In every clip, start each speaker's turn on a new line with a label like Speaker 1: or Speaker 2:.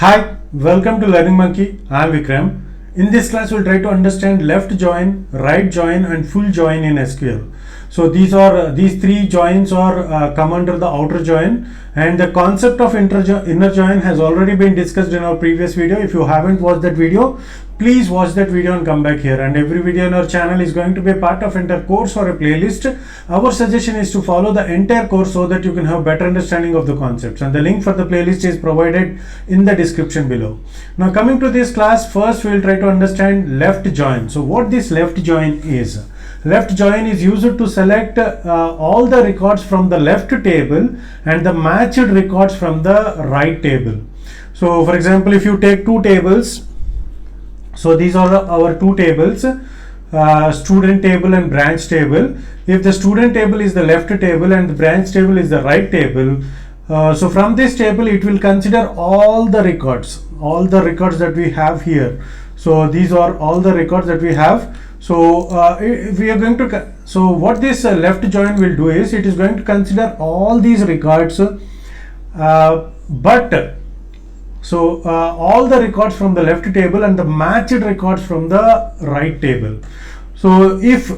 Speaker 1: Hi, welcome to Learning Monkey. I am Vikram. In this class, we'll try to understand left join, right join, and full join in SQL. So these three joins are come under the outer join, and the concept of inner join has already been discussed in our previous video. If you haven't watched that video, please watch that video and come back here. And every video on our channel is going to be a part of entire course or a playlist. Our suggestion is to follow the entire course so that you can have better understanding of the concepts, and the link for the playlist is provided in the description below. Now coming to this class, first we will try to understand left join. So what this left join is? Left join is used to select all the records from the left table and the matched records from the right table. So for example, if you take two tables, so these are our two tables, student table and branch table. If the student table is the left table and the branch table is the right table, so from this table it will consider all the records that we have here. So these are all the records that we have. So if we are going to so what this left join will do is it is going to consider all these records, all the records from the left table and the matched records from the right table. So if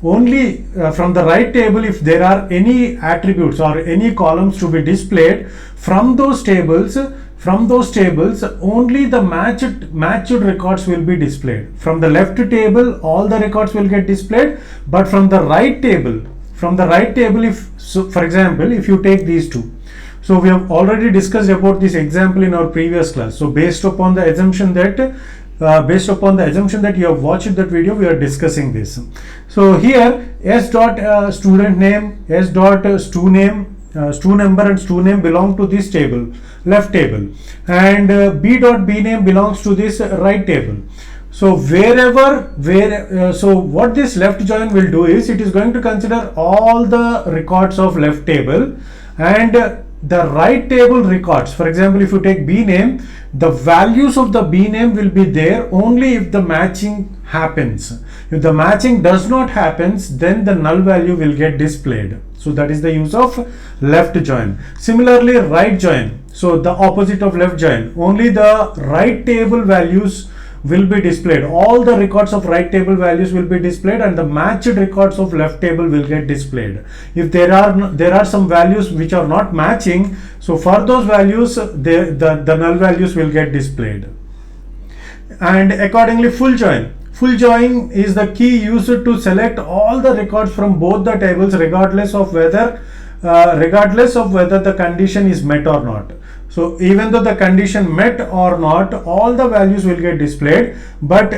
Speaker 1: only from the right table, if there are any attributes or any columns to be displayed from those tables, only the matched records will be displayed. From the left table, all the records will get displayed, but from the right table, if so, for example, if you take these two. So we have already discussed about this example in our previous class. So based upon the assumption that you have watched that video, we are discussing this. So here s dot student name, s dot stu name, stu number and stu name belong to this table, left table, and b dot b name belongs to this right table. So so what this left join will do is it is going to consider all the records of left table and the right table records. For example, if you take b name, the values of the b name will be there only if the matching happens. If the matching does not happens, then the null value will get displayed. So that is the use of left join. Similarly, right join. So the opposite of left join, only the right table values will be displayed. All the records of right table values will be displayed and the matched records of left table will get displayed. If there are some values which are not matching, so for those values the null values will get displayed. And accordingly, full join. Full join is the key used to select all the records from both the tables regardless of whether the condition is met or not. So even though the condition met or not, all the values will get displayed. But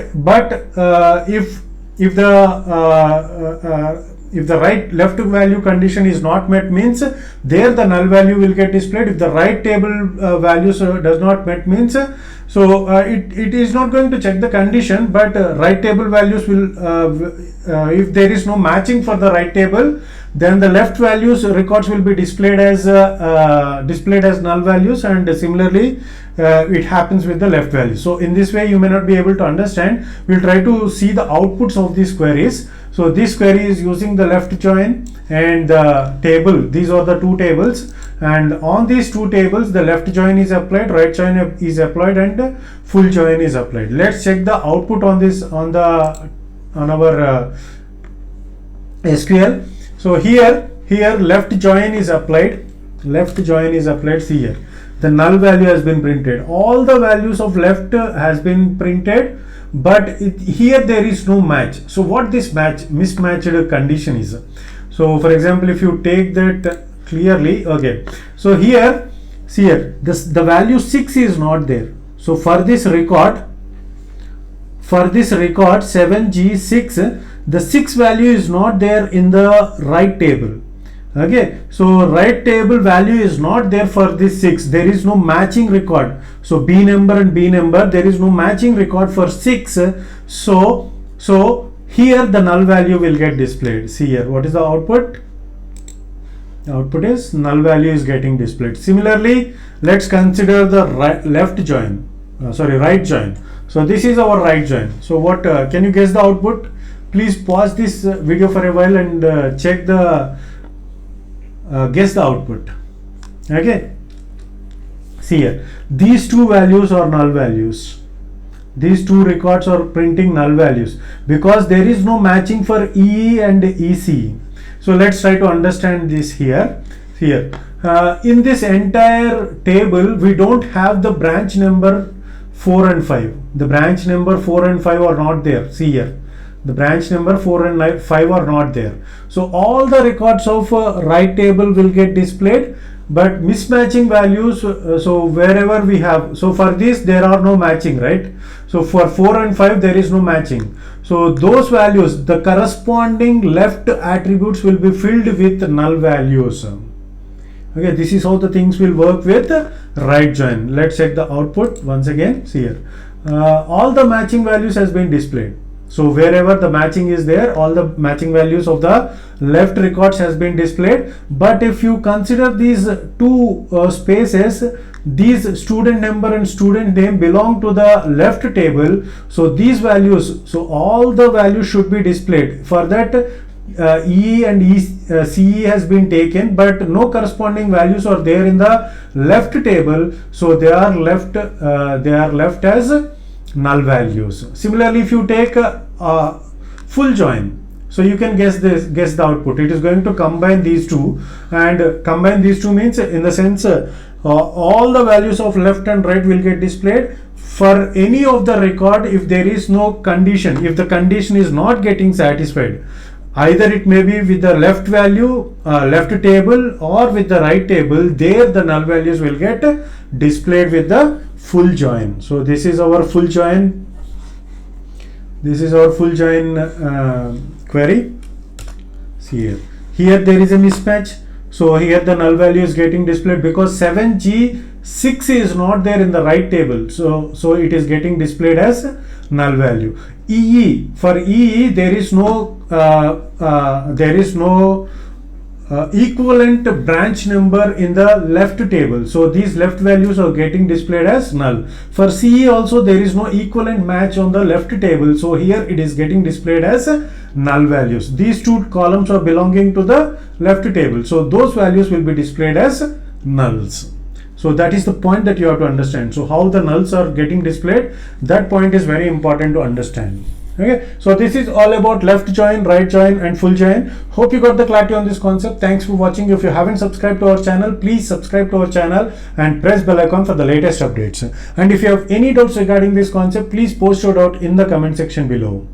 Speaker 1: if the right left value condition is not met, means there the null value will get displayed. If the right table values does not met, means it is not going to check the condition, but right table values will if there is no matching for the right table, then the left values records will be displayed as null values, and similarly it happens with the left values. So in this way you may not be able to understand. We'll try to see the outputs of these queries. So this query is using the left join and the table. These are the two tables, and on these two tables the left join is applied, right join is applied, and full join is applied. Let's check the output on this on our SQL. So here left join is applied. See here, the null value has been printed. All the values of left has been printed, but here there is no match. So what this mismatched condition is? So for example, if you take that clearly, okay. So here, see here, the value 6 is not there. So for this record 7G6, the 6 value is not there in the right table. Okay, so right table value is not there for this 6. There is no matching record. So b number and b number, there is no matching record for 6. So here the null value will get displayed. See here, what is the output? The output is null value is getting displayed. Similarly, let's consider the right join. So this is our right join. So what can you guess the output? Please pause this video for a while and check the guess the output. Okay, See here, these two values are null values. These two records are printing null values because there is no matching for EE and ECE. So let's try to understand this here. Here, in this entire table, we don't have the branch number 4 and 5. The branch number 4 and 5 are not there. See here, the branch number 4 and 5 are not there. So all the records of right table will get displayed, but mismatching values, so wherever we have, so for this there are no matching, right? So for 4 and 5 there is no matching. So those values, the corresponding left attributes will be filled with null values. Okay, this is how the things will work with right join. Let's check the output once again. See here, all the matching values has been displayed. So wherever the matching is there, all the matching values of the left records has been displayed. But if you consider these two spaces, these student number and student name belong to the left table. So these values, so all the values should be displayed. For that, EE and CE has been taken, but no corresponding values are there in the left table. So they are left as null values. Similarly, if you take a full join, so you can guess the output. It is going to combine these two, and combine these two means, in the sense, all the values of left and right will get displayed. For any of the record, if there is no condition, if the condition is not getting satisfied, either it may be with the left value, left table, or with the right table, there the null values will get displayed with the full join. So this is our full join. This is our full join query. See here. Here there is a mismatch. So here the null value is getting displayed because 7G6 is not there in the right table. So it is getting displayed as null value. EE, for EE there is no equivalent branch number in the left table. So these left values are getting displayed as null. For CE also there is no equivalent match on the left table. So here it is getting displayed as null values. These two columns are belonging to the left table. So those values will be displayed as nulls. So that is the point that you have to understand. So how the nulls are getting displayed, that point is very important to understand. Okay, so this is all about left join, right join and full join. Hope you got the clarity on this concept. Thanks for watching. If you haven't subscribed to our channel, please subscribe to our channel and press bell icon for the latest updates. And if you have any doubts regarding this concept, please post your doubt in the comment section below.